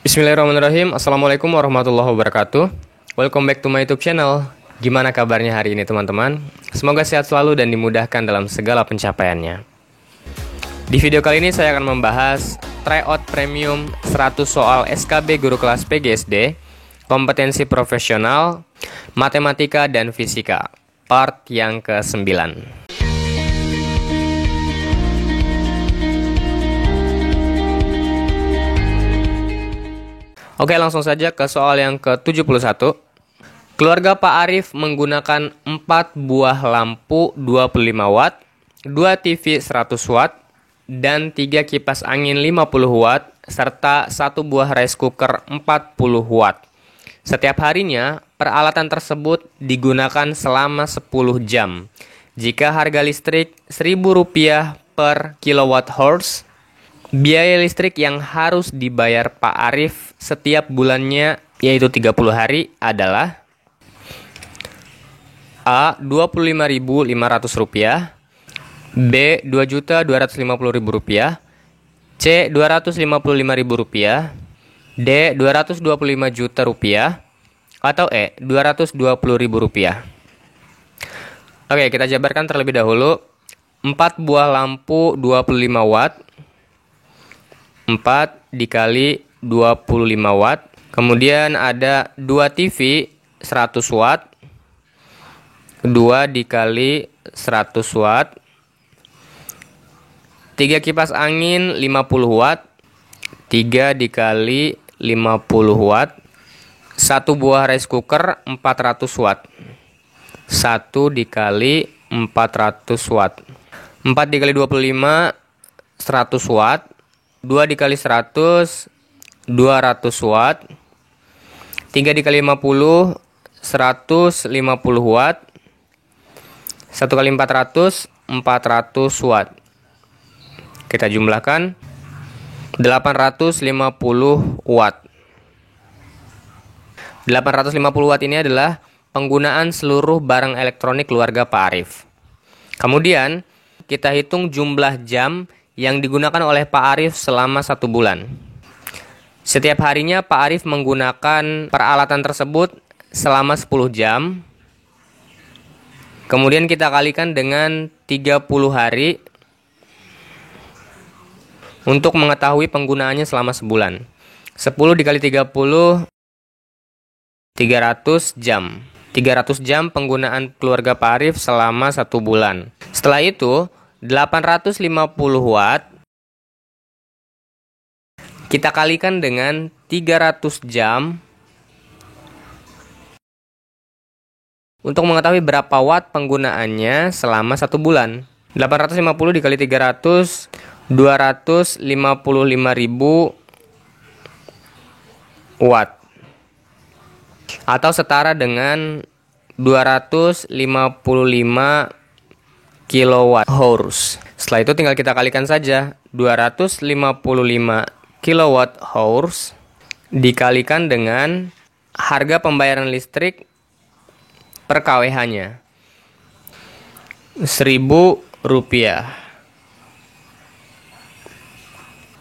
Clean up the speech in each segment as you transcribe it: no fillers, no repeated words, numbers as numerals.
Bismillahirrahmanirrahim. Assalamualaikum warahmatullahi wabarakatuh. Welcome back to my YouTube channel. Gimana kabarnya hari ini teman-teman? Semoga sehat selalu dan dimudahkan dalam segala pencapaiannya. Di video kali ini saya akan membahas tryout premium 100 soal SKB guru kelas PGSD, kompetensi profesional, matematika dan fisika, part yang ke-9. Oke, langsung saja ke soal yang ke-71. Keluarga Pak Arif menggunakan 4 buah lampu 25 watt, 2 TV 100 watt, dan 3 kipas angin 50 watt, serta 1 buah rice cooker 40 watt. Setiap harinya, peralatan tersebut digunakan selama 10 jam. Jika harga listrik Rp1.000 per kilowatt-hours, biaya listrik yang harus dibayar Pak Arif setiap bulannya, yaitu 30 hari, adalah A. Rp25.500, B. Rp2.250.000, C. Rp255.000, D. Rp225 juta, atau E. Rp220.000. Oke, kita jabarkan terlebih dahulu. 4 buah lampu 25 watt, 4 dikali 25 watt. Kemudian ada 2 TV 100 watt, 2 dikali 100 watt. 3 kipas angin 50 watt, 3 dikali 50 watt. 1 buah rice cooker 400 watt, 1 dikali 400 watt. 4 dikali 25 100 watt, 2 dikali 100 200 watt, 3 dikali 50 150 watt, 1 kali 400 400 watt. Kita jumlahkan 850 watt. 850 watt ini adalah penggunaan seluruh barang elektronik keluarga Pak Arif. Kemudian kita hitung jumlah jam yang digunakan oleh Pak Arif selama 1 bulan. Setiap harinya Pak Arif menggunakan peralatan tersebut selama 10 jam. Kemudian kita kalikan dengan 30 hari untuk mengetahui penggunaannya selama sebulan. 10 dikali 30, 300 jam. 300 jam penggunaan keluarga Pak Arif selama 1 bulan. Setelah itu, 850 watt kita kalikan dengan 300 jam untuk mengetahui berapa watt penggunaannya selama 1 bulan. 850 dikali 300, 255.000 watt. Atau setara dengan 255 kilowatt hours. Setelah itu tinggal kita kalikan saja. 255 kilowatt hours dikalikan dengan harga pembayaran listrik per kWh-nya. Rp1.000.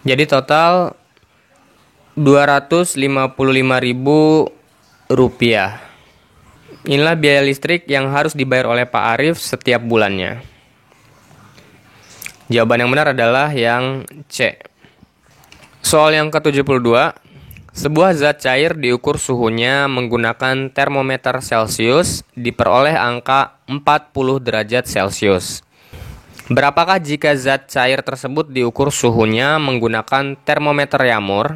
Jadi total Rp255.000. Inilah biaya listrik yang harus dibayar oleh Pak Arif setiap bulannya. Jawaban yang benar adalah yang C. Soal yang ke-72. Sebuah zat cair diukur suhunya menggunakan termometer Celcius diperoleh angka 40 derajat Celcius. Berapakah jika zat cair tersebut diukur suhunya menggunakan termometer Yamur?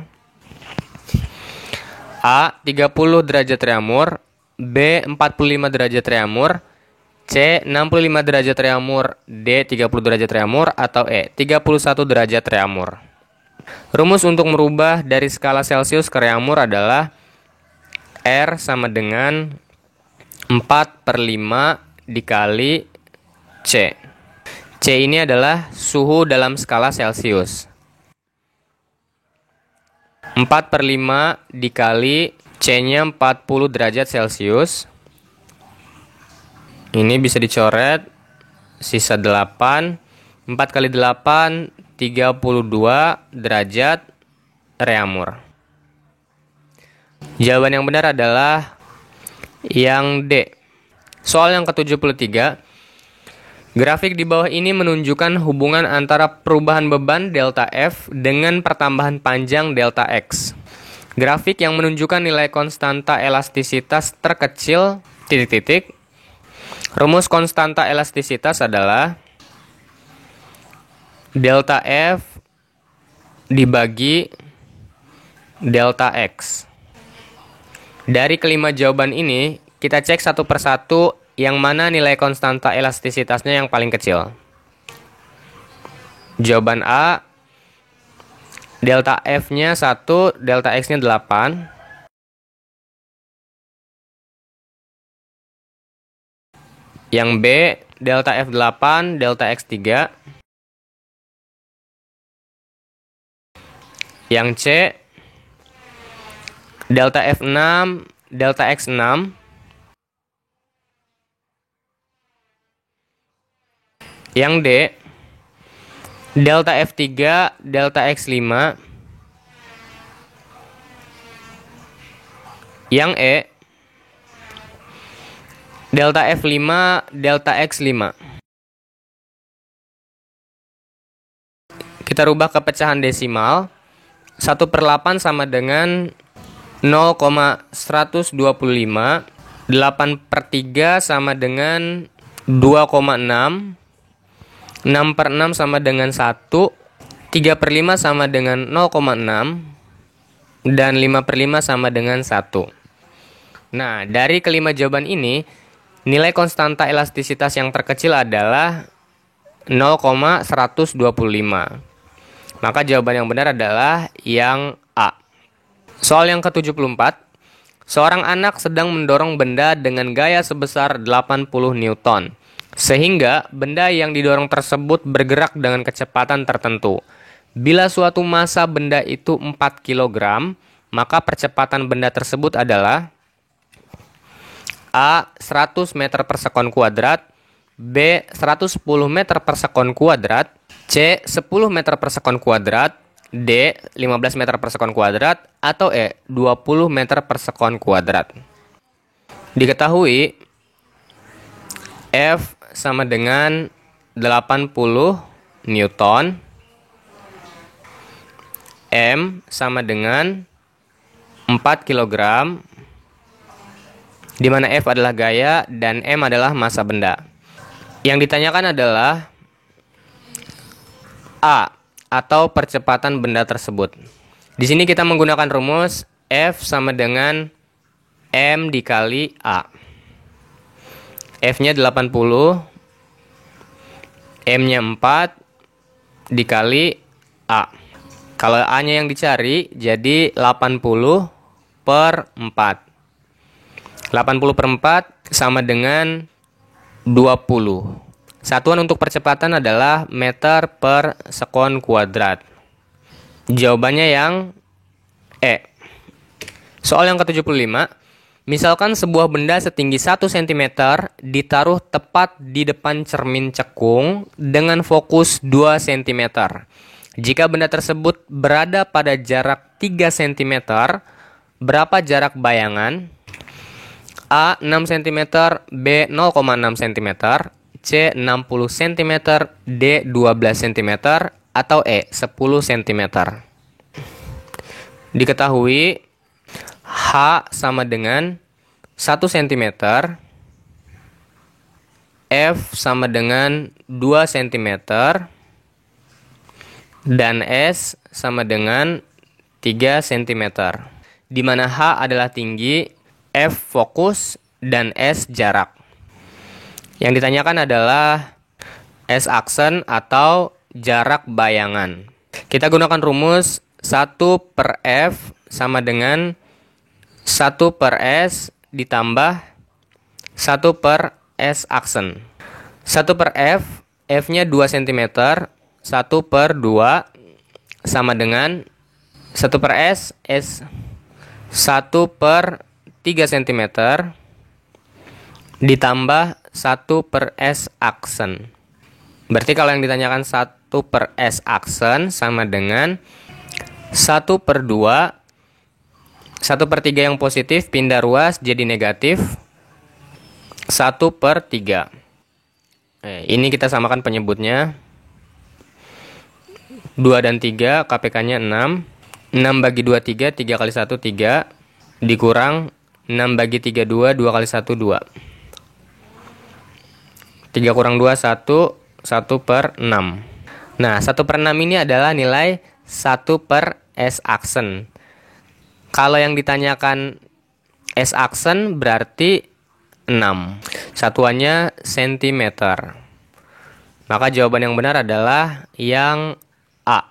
A. 30 derajat Yamur, B. 45 derajat Yamur, C. 65 derajat Yamur, D. 30 derajat Yamur, atau E. 31 derajat Yamur. Rumus untuk merubah dari skala Celcius ke Yamur adalah R sama dengan 4/5 dikali C. C ini adalah suhu dalam skala Celcius. 4/5 dikali C-nya 40 derajat Celcius. Ini bisa dicoret, sisa 8. 4 kali 8, 32 derajat Yamur. Jawaban yang benar adalah yang D. Soal yang ke-73. Grafik di bawah ini menunjukkan hubungan antara perubahan beban delta F dengan pertambahan panjang delta X. Grafik yang menunjukkan nilai konstanta elastisitas terkecil titik-titik. Rumus konstanta elastisitas adalah delta F dibagi delta X. Dari kelima jawaban ini, kita cek satu persatu yang mana nilai konstanta elastisitasnya yang paling kecil. Jawaban A, delta F-nya 1, delta X-nya 8. Yang B, delta F 8, delta X 3. Yang C, delta F 6, delta X 6. Yang D, delta F 3, delta X 5. Yang E, delta F 5, delta X 5. Kita rubah ke pecahan desimal. 1/8 sama dengan 0,125. 8/3 sama dengan 2,6. 6/6 sama dengan 1. 3/5 sama dengan 0,6. Dan 5/5 sama dengan 1. Nah, dari kelima jawaban ini, nilai konstanta elastisitas yang terkecil adalah 0,125. Maka jawaban yang benar adalah yang A. Soal yang ke-74. Seorang anak sedang mendorong benda dengan gaya sebesar 80 Newton. Sehingga benda yang didorong tersebut bergerak dengan kecepatan tertentu. Bila suatu massa benda itu 4 kg, maka percepatan benda tersebut adalah A. 100 meter per sekon kuadrat, B. 110 meter per sekon kuadrat, C. 10 meter per sekon kuadrat, D. 15 meter per sekon kuadrat, atau E. 20 meter per sekon kuadrat. Diketahui F sama dengan 80 Newton, M sama dengan 4 kg, di mana F adalah gaya dan M adalah massa benda. Yang ditanyakan adalah A, atau percepatan benda tersebut. Di sini kita menggunakan rumus F sama dengan M dikali A. F-nya 80, M-nya 4, dikali A. Kalau A-nya yang dicari, jadi 80 per 4. 80 per 4 sama dengan 20. Satuan untuk percepatan adalah meter per sekon kuadrat. Jawabannya yang E. Soal yang ke-75. Misalkan sebuah benda setinggi 1 cm ditaruh tepat di depan cermin cekung dengan fokus 2 cm. Jika benda tersebut berada pada jarak 3 cm, berapa jarak bayangan? A. 6 cm, B. 0,6 cm, C. 60 cm, D. 12 cm, atau E. 10 cm. Diketahui H sama dengan 1 cm, F sama dengan 2 cm, dan S sama dengan 3 cm. Di mana H adalah tinggi, F fokus, dan S jarak. Yang ditanyakan adalah S aksen atau jarak bayangan. Kita gunakan rumus 1 per F sama dengan 1 per S ditambah 1 per S aksen. 1 per F, F-nya 2 cm, 1 per 2 sama dengan 1 per S, 1 per 3 cm, ditambah 1 per S aksen. Berarti kalau yang ditanyakan 1 per S aksen sama dengan 1 per 2 1/3 yang positif pindah ruas jadi negatif 1/3. Ini kita samakan penyebutnya. 2 dan 3, KPK-nya 6. 6 bagi 2, 3. 3 kali 1, 3. Dikurang 6 bagi 3, 2. 2 kali 1, 2. 3 kurang 2, 1. 1/6. Nah, 1/6 ini adalah nilai 1 per S aksen. Kalau yang ditanyakan S aksen berarti 6. Satuannya cm. Maka jawaban yang benar adalah yang A.